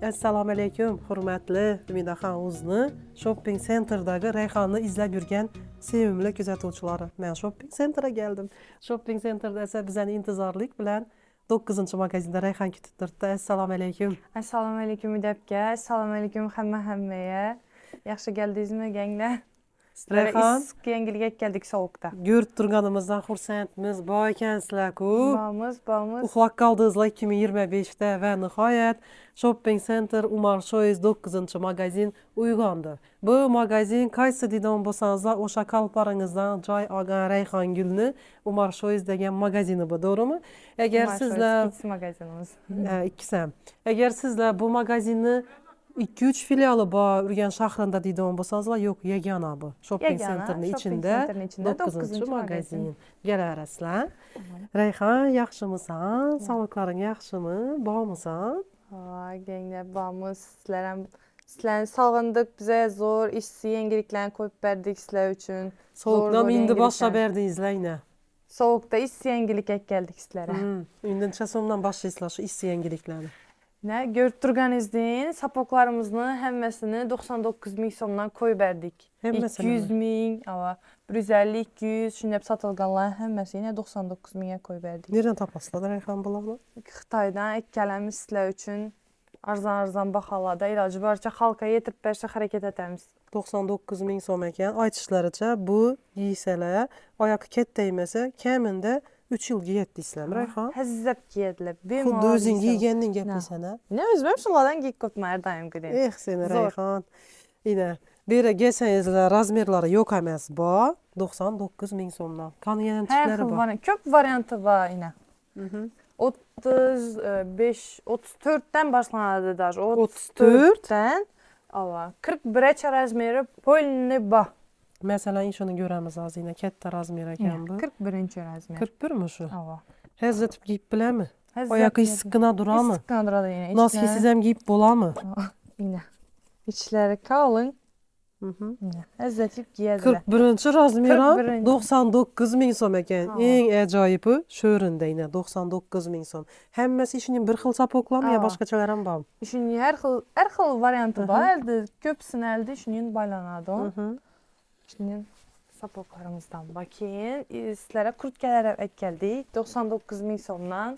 Assalomu alaykum, hurmatli Umidaxon Uzni shopping centerdagi Rayhonni izlab yurgan sevimli kuzatuvchilari. Men shopping centerga keldim. Shopping centerda esa bizani intizorlik bilan 9-magazinda Rayhon kutib turibdi. Assalomu alaykum. Assalomu alaykum Udapga. Assalomu alaykum hammaga. Yaxshi keldingizmi, ganglar? Rayhon, Issiq yangilik keldik sovuqda. ko'rib turganimizdan xursandmiz. Boy ekansizlar-ku. Bormiz. Uxlab qoldingizlar 2025da va nihoyat shopping center Umar Shoes 9-magazin uyg'ondi. Bu magazin qaysi deydigan bo'lsangizlar, o'sha qalporingizdan joy olgan Rayhon Gulni Umar Shoes degan magazini bu, to'g'rimi? Agar sizlar ikkinchi magazinimiz. ikkisi ham. Agar sizlar bu magazinni 2-3 filiali bor Urganch shahrida deydigan bo'lsangizlar, yo'q, yagona bu. Shopping centerning ichida 9-magazin. Kelarasizlar. Rayhon, yaxshimisan? Sog'liqlaring yaxshimi? Bormisan? Ha, ganglar bormiz. Sizlarni sog'indik. Biza zo'r ishsiz yangiliklarni qo'yib berdik sizlar uchun. Sovuqdan endi boshlab berdingizlar yine. Sovuqda ishsiz yangilik keldik sizlarga. Endi necha so'mdan boshlaysizlar shu ishsiz yangiliklarni? Ne görüp durganizden sapoklarımızın hemmesini 99 ming so'mdan koyup verdik. Hemmesini 200 ming, 150, 200, şunu hep satılganlar hemmesini 99 ming'e koyup verdik. Nereden tapasılar Rayhon bularni? Xitaydan ekkelemiz sizler için arzan bahalarda ilacı barcha halka yetirip berse hareket etemiz. 99 ming so'm ekan. Aytishlaricha bu giysalar, oyoqqa ketdaymasa kamida 3 yilga yetdiysizlarmi Rayhon? Hezzep giyediler. Xuddi o'zing giyganning gapisan ha. Ne özüm şunlardan giyip kopma her daim gideyim. Seni Rayhon. Yine beri gelsangizlar razmerlari yo'q emas bu. 99 ming so'mdan. Qani yana tiplari bor. Köp varyantı var yine. 35, 34'ten başlanadı da. 34'ten 41'e razmeri polni ba. Masalan, shuni ko'ramiz hozir, yine katta razmer ekan bu. 41 razmer. 41 mi shu? Ava. Hezzatib giyib biladimi? Oyoqqa issiqqina turadimi? Issiqqina turadi yine. Noskisiz ham giyib bo'ladimi? Yine. İçleri kalın. Hezzatib giyediler. 41 razmer 41. 99 ming so'm ekan. Eng ajoyibi shu o'rinda yine 99 ming so'm. Hammasi ishning bir xil sapoklarmi yo boshqachalar ham bormi? Ishning har xil varianti bor. Elde ko'psini elde ishning baylanadi. Ishning sapoklarımızdan bakayım. Sizlere kurtkelere geldik. 99 ming so'mdan.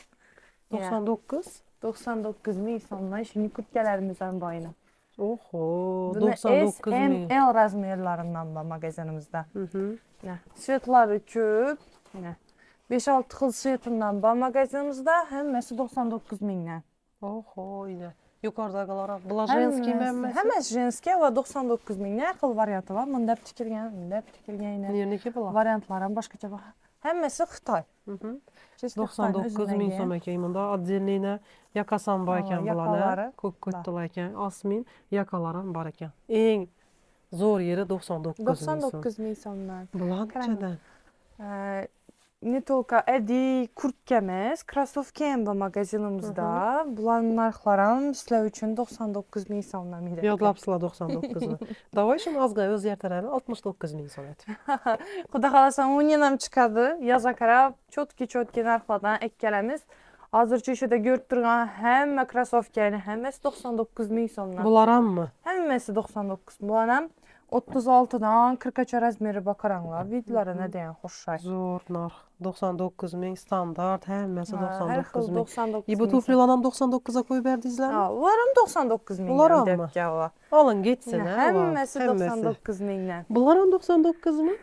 99 ming so'mdan ishning kurtkelerimizden bayına. Oho, 99 ming. L razmerlarinden var magazinimizde. Svetları köp. 5-6 xil svetimden var magazinimizde. Hemmesi 99 mingden. Oho, yine. Yukarıdagılar, bular jenskiy mi? Hemmesi jenskiy ve 99 mingden her xil variantı var. Mındab tikilgen yine. Nerniki bular? Variantlarım başkaça var. Hemmesi Xitay. 99 ming so'm ekan. Bunda отдельно yakasan bor ekan bularni. Ko'p ko'tdilar ekan. Osmin yakalar ham bor ekan. Eng zo'r yeri 99 ming so'm. 99 ming so'mdan. Bular nechadan? Не только эди kurtka emas, krossovka ham bor magazinimizda. Bularning narxlari ham sizlar uchun 99 ming so'mdan miydi. Yodlabsizlar 99 ni. Davay shuni ozgina o'zgartiradi. 69 ming so'm aytib. Xudo xolasa o'yin ham chiqadi. Yozga qarab chotki narxlardan ekkalamiz. Hozircha ishida ko'rib turgan hamma krossovkani hammasi 99 ming so'mdan. Bular hammi? Hammasi 99. Bular ham 36dan 40gacha razmeri bor qaranglar. Videoları ne degan xo'shay. Zo'r narx. 99 ming standart, hammasi 99 ming. 99 Bu tuflilarni ham 99 ga qo'yib berdingizlarmi? Ha, ular ham 99 ming. Bular hammi? Olin ketsin, ha. Hammasi 99 mingdan. Bular ham 99 mi?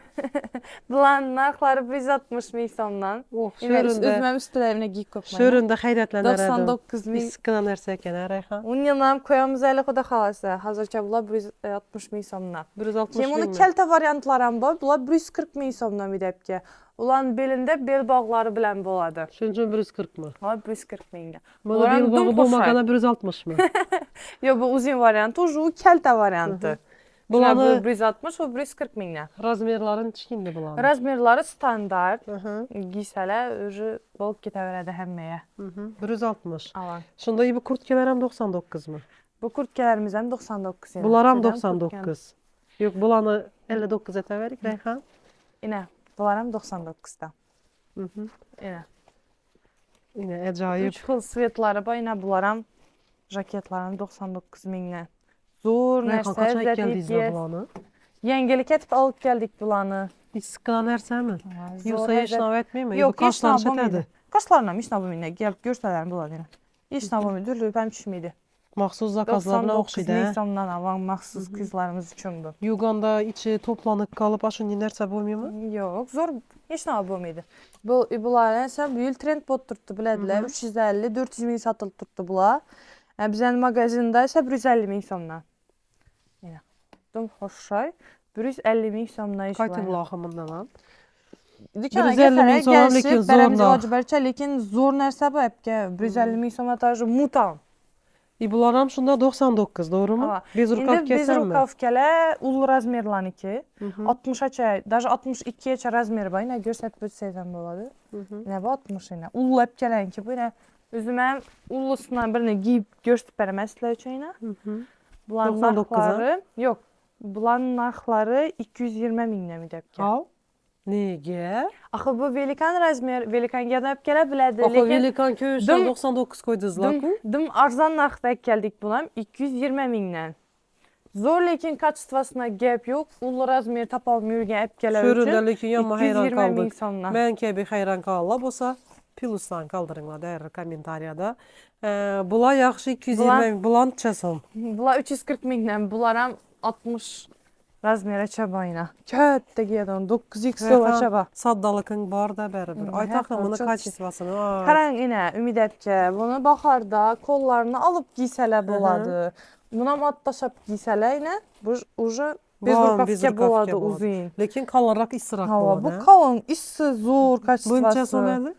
Bularning narxlari 160 ming so'mdan. O'zim ham üstlerimine giyib ko'pman. Shu o'rinda hayratlanardim. 99 ming. Issiqqina narsa ekan, Rayhon. Uni ham qo'yamiz hali xudo xolasa. Hozircha bular 160 ming so'mdan. 160 ming. Keyin uni kalta variantlari ham bor. Bular 140 ming so'mdan midabga. Ulan belinde bel bağları bilen bo'ladi. Shuning uchun 140 mi? Ha, 140 mingga. Mana bel bog'i bo'lmaganda 160 mi? Yo, bu uzun varianti, u kalta varianti. Bularni 160, o 140 mingdan. Razmerlarini kichkina bularni. Razmerlari standart. Giysalar o'zi bo'lib ketaveradi hammaga. 160. Alan. Shunda bu kurtkalar ham 99 mi? Bu kurtkalarimiz ham 99 yani. Bular ham 99. Yo'q, bularni 59 etaverik, Rayhon. Ina, bular ham 99dan. Ina. Yine ajoyib. 3 xil svetlari bor, ina bular ham Jaketlarım 99 mindən. Zor Reyhan, нәрsə kaça izlədib geldiyizle bulanı? Yengelik etib alıp gəldik bulanı. Hiç sıkılan erse mi? Zor Yoksa hiç həzət- nav etmeyeyim mi? Yox, Bu kaşlar heç nabım idi. çetədir. Qaşlarla heç nabım idi. Gəl görsələrim bulanı. Heç nabım idi. Lübəm düşmüydü. Maxsus zakazlarına 99 oxşaydı, hə? Nisan'dan alan maxsus qızlarımız üçündür. Yuganda içi toplanıp kalıp aşın inerse boymuyor mu? Yox, zor heç nabım idi. Bunlar isə büyül trend bot tutdu bilədilər. 350-400 min satılıb tutdu bunlar. Bizənin mağazində isə 150 min somdan. Yenə. Dum xoşay. 150 min somdan iş var. Kayti bu axımından lan. Dükana 150 min somdan lekin bərəmiz zorla. vacibərçə, lekin zor нәрsə bu həbkə. 150 min somdan tajı mutan. İbularım şunda 99, doğru mu? Ava. Biz İndi rukav biz kesen mi? rukavkələ ul razmerlaniki. 60-a, даже 62-yə razmer var. Nə görsət bölsəysən boladı. Nə bu 60 ilə. Ul həbkələnki bu nə? Özümə ullusundan birini giyib göstərib bərəməslər üçün nə? Bunların 99 -a? narxları, yox. Bunların narxları 220 mindən müdəbkə. Al. Nege? Axı bu velikan razmer, velikan gəlib gələ bilədi. Oxu Velikan köyüşdə Dım- 99 koyduzlar. dım arzan narxda gəldik bulam 220 mindən. Zor lekin kaçıstvasına gəp yox. Ul razmer tapal mürgən əp gələ üçün. Şöründə lekin yanma hayran 220 min kaldık. somdan. Mən kəbi hayran kalala bolsa plusdan kaldırınlar dəyərli kommentariyada. Bula yaxşı 220 min, bulan çəsən. Bunlar 340 mindən, bunlaram 60 razmerə çabayına. Kötdə gedən 9x dolar çaba. Saddalıkın var da bərabər. Ay hə, taxımını çox kaçıstvasını. Qaran inə ümid əbkə bunu baxarda kollarını alıb giysələ boladı. Buna matdaşab giysələ inə bu ucu bez rukavkə boladı uzun. Lekin kalarak istiraq Hava bu boladı. kalın, issi zor Bunun kaçıstvası. çəsən nədir?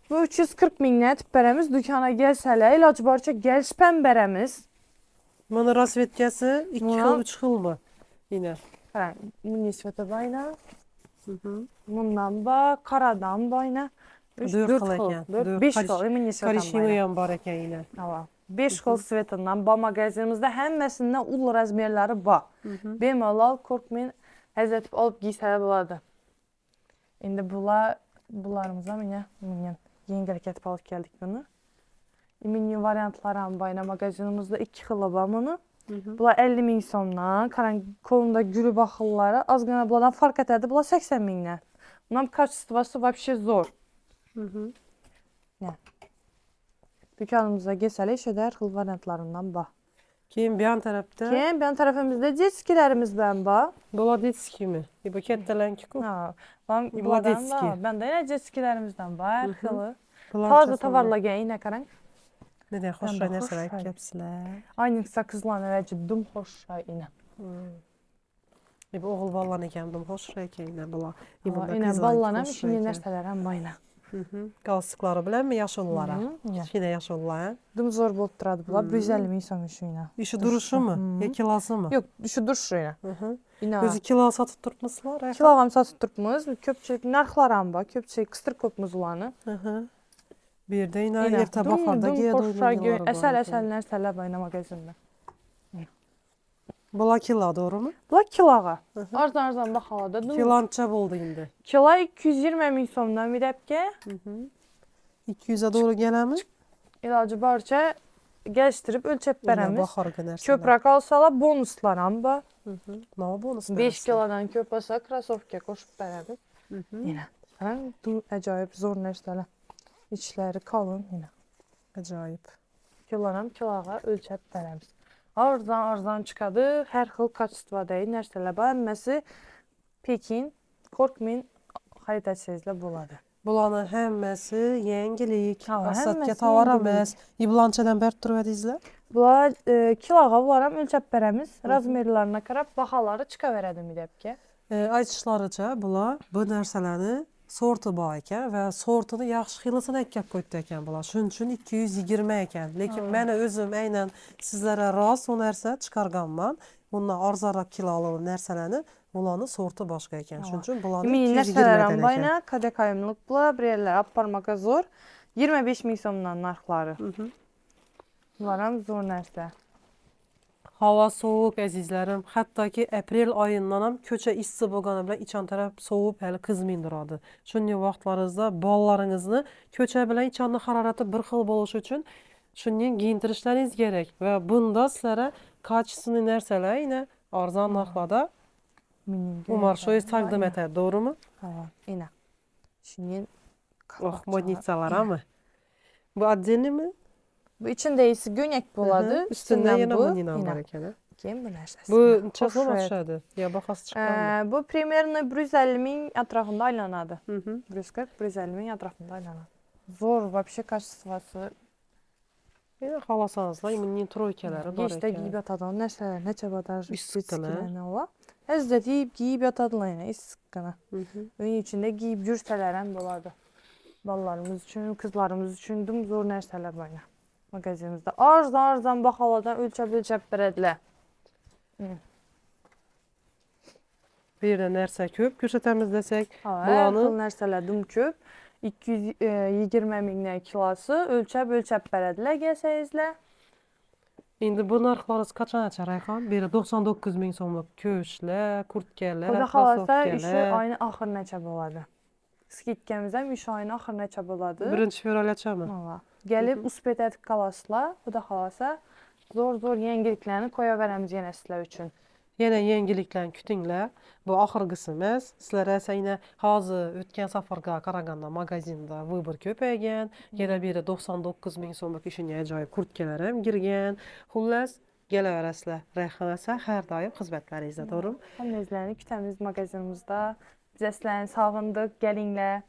Bu 340 mindən bərəmiz dükana gəlsələ, ilac barça gəlşpən bərəmiz. Bunun rasvetkəsi 2 Buna- xil, 3 xil mi? Yine. Qaran, bu nisbətə bayna. Bundan ba, karadan bayna. 4 4 xil xil, ekan. 5 xil, emin nisbətən bayna. Korişiniyam var ekan yine. Hava. 5 xil svetindən ba mağazinimizdə həmməsindən ul razmerləri ba. Bemalal korkmayın, həzətib alıb giysələ buladı. İndi bularımıza minə yengəl kətib alıb gəldik bunu. Mini variantlarım bayna mağazinimizdə 2 xil ba bunu. Bunlar 50 min somdan, qaran kolunda gülü baxılları az qana bunlardan fark etədi. Bunlar 80 mindən. Bunun kaçıstvası vəbşə zor. Dükkanımıza gəlsələ işədər xil variantlarından bax. Kim bir yan tərəfdə? Kim? Benim tərəfimizdə cetskilərimizdən bax. Boladitski mi? Bu kətdələnki ku. Ha, ben İbladetski. bulardan da. Ben de yine cetskilərimizdən bax, hər xili. Bular Taze çəsən tavarla gəyin, nə qaran? Nədən xoş Ben de nə xoş sərək rəng. kəpsilər. Aynı sakızlan əvvəlcə dum xoş inə. Bu oğul ballan ekandım xoş rənglə bula. İnə ballanam, işini nərsələrəm bayna. Qalsıqları bilənmi yaşıllara? Hı, Yine yaşıllar. Dum zor bol turadı bunlar, 150 min son işi inə. İşi duruşu mu? Ya kilası mı? Yox, düşü duruşu inə. İnə. Özü kilo satıb tutmuşlar. Kilogam satıb turpmuz, köpçük narxlaram bax, köpçük qıstır kopmuz ulanı. Bir də yine yertə baxarda geyə doymuyorlar. Əsəl nərsələr bayna mağazində. Bula kilo doğru mu? Bunlar kilağa. Arzan baxalada. Kilança oldu indi. Kila 220 min somdan müdəbkə. 200'e doğru gelen mi? İlacı barça gəlişdirib ölçəb bərəmiz. Baxar qədər. Köprək alsala bonuslar ba. Ne o bonus? 5 kilodan köp alsa krasovka qoşub bərəmiz. Yenə. Əcayib zor nərsələr. İçləri kalın yenə. Acayip. Kilağa ölçəb bərəmiz. Arzan çıxadı. Hər xil kaçıstvadayı nərsələr ba. Əmməsi Pekin, korkmayın xaritəsizlə buladı. Bulanın həmməsi yengilik, Hava, asatga həmməsi tovar yengilik. emas. İblançadan bərk turub izlər. Bunlar kilağa varam ölçəb bərəmiz. Razmerlarına qarab baxaları çıxa verədim müdəbkə. Aytışlarıca bunlar bu nərsələrini sortu var ekan və sortunu yaxşı xilısını əkəb qoydu ekan bunlar. Şunun üçün 220 ekan. Lekin mən özüm eynən sizlərə rast o nərsə çıxarğanman. Bundan arzaraq kilalı nərsələrini bulanın sortu başqa ekan. Şunun üçün bulanı Mini 220 nərsələrəm ekan. bayna, kadekayımlıq bunlar, bir yerlər aparmağa zor. 25 min somdan narxları. Varam zor nərsə. Hava soğuq əzizlərim. Hətta ki aprel ayındanam köçə isti bolğanı bilan içən tərəf soğub hələ qızmındırdı. Şunday vaxtlarınızda ballarınızı köçə bilan içəndə hərarəti bir xil boluş üçün Şundan giyintirişleriniz gerek ve bunda sizlere kaçısını nerseler yine arzan narxlarda umarşoyu takdim eter, doğru mu? Ha, yine. Şunun Oh, modnitsalara mı? Bu adını mi? Bu içinde ise gönek buladı. Üstünden yine bu. modninan var ekene. Kim bu nəşəsi? Bu çasıl aşağıdır. Ya baxası çıxan mı? Bu primerini 150.000 ətrafında aylanadı. Hı hı. 140-150.000 ətrafında aylanadı. Zor, вообще kачествоsu. Yine xalasanızla imuninin troykeləri var Geç də giyib yatadan nəşələr, neçə badar sıqqına. ne ola. Həz də deyib giyib yatadılar yenə, iş sıqqına. Öyün içində giyib gürsələrən buladı. Ballarımız üçün, kızlarımız üçün düm zor nəşələr var ya. Magazinimizdə. Arzan baxaladan ölçəb bərədilər. Bir də nərsə köp göstərməzdəsək, Hər xil nərsələr düm köp. 220.000 kilosu ölçəb bərədilər gəlsəyizlər. indi bu narxlarınız kaçan açar Ayxan? Biri 99.000 somluq köşlər, kurtkelər, Bu da xalasa işi ayın axırına çəb oladı. Skitkəmizdən iş ayın axırına çəb oladı. Birinci fevral açamı? Valla. Gəlib uspetet kalasla, bu da xalasa zor yeniliklərini koya verəmiz yenə sizlər üçün. Yenə yeniliklərin kütünlə bu axır qisimiz sizlərə yine hazır ötken safarqa Qaraganda magazinda vыбор köpəyən, yenə biri 99.000 somluq işin acayip kurtkelərəm girgən. Xullas gələ verəslə rəyxanəsə hər daim xidmətlərinizdə, doğru? Hamınızları kütəmiz magazinimizdə. Bizə sizlərin sağındıq, gəlinlər.